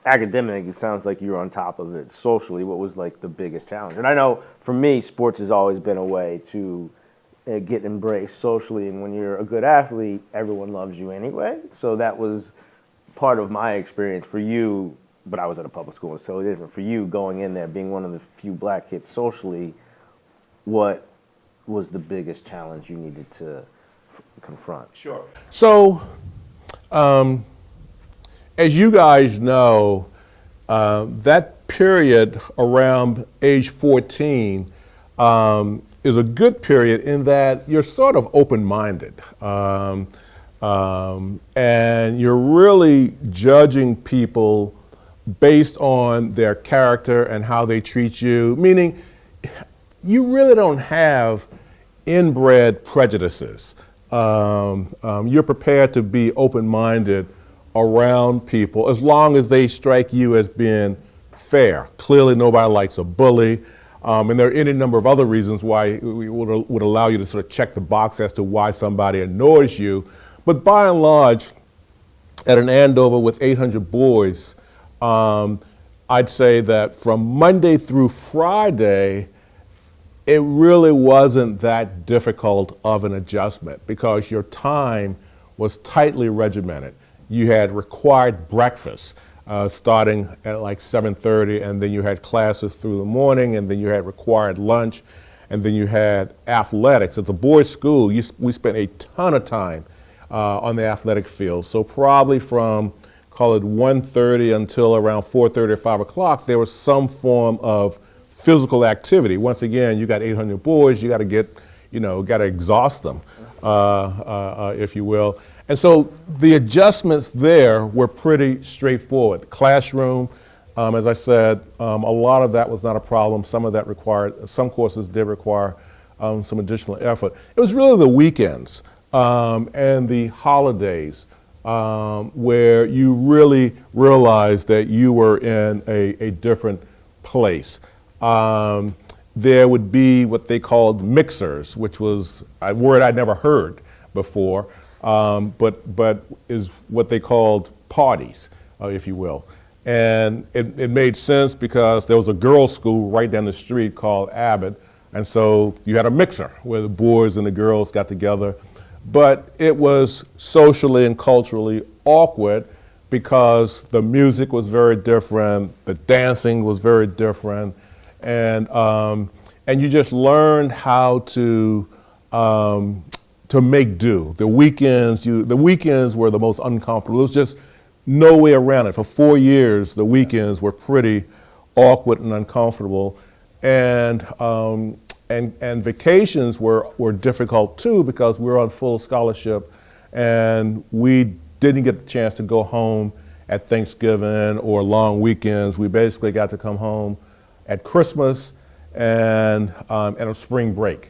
academic, it sounds like you were on top of it. Socially, what was like the biggest challenge? And I know for me, sports has always been a way to get embraced socially. And when you're a good athlete, everyone loves you anyway. So that was part of my experience for you. But I was at a public school, and so different for you going in there, being one of the few black kids socially. What was the biggest challenge you needed to confront? Sure. So, um, as you guys know, that period around age 14 is a good period in that you're sort of open-minded. And you're really judging people based on their character and how they treat you, meaning you really don't have inbred prejudices. You're prepared to be open-minded around people as long as they strike you as being fair. Clearly, nobody likes a bully. And there are any number of other reasons why we would allow you to sort of check the box as to why somebody annoys you. But by and large, at an Andover with 800 boys, I'd say that from Monday through Friday, it really wasn't that difficult of an adjustment because your time was tightly regimented. You had required breakfast starting at like 7:30, and then you had classes through the morning, and then you had required lunch, and then you had athletics. At the boys' school, we spent a ton of time on the athletic field. So probably from, call it 1:30 until around 4:30 or 5 o'clock, there was some form of physical activity. Once again, you got 800 boys, you got to get, got to exhaust them, if you will. And so the adjustments there were pretty straightforward. The classroom, as I said, a lot of that was not a problem. Some of that some courses did require some additional effort. It was really the weekends and the holidays where you really realized that you were in a different place. There would be what they called mixers, which was a word I'd never heard before, but is what they called parties, if you will. And it made sense because there was a girls' school right down the street called Abbott, and so you had a mixer where the boys and the girls got together. But it was socially and culturally awkward because the music was very different, the dancing was very different, and you just learned how to make do. The weekends were the most uncomfortable. There was just no way around it. For 4 years, the weekends were pretty awkward and uncomfortable, and vacations were difficult too because we were on full scholarship, and we didn't get the chance to go home at Thanksgiving or long weekends. We basically got to come home at Christmas and a spring break.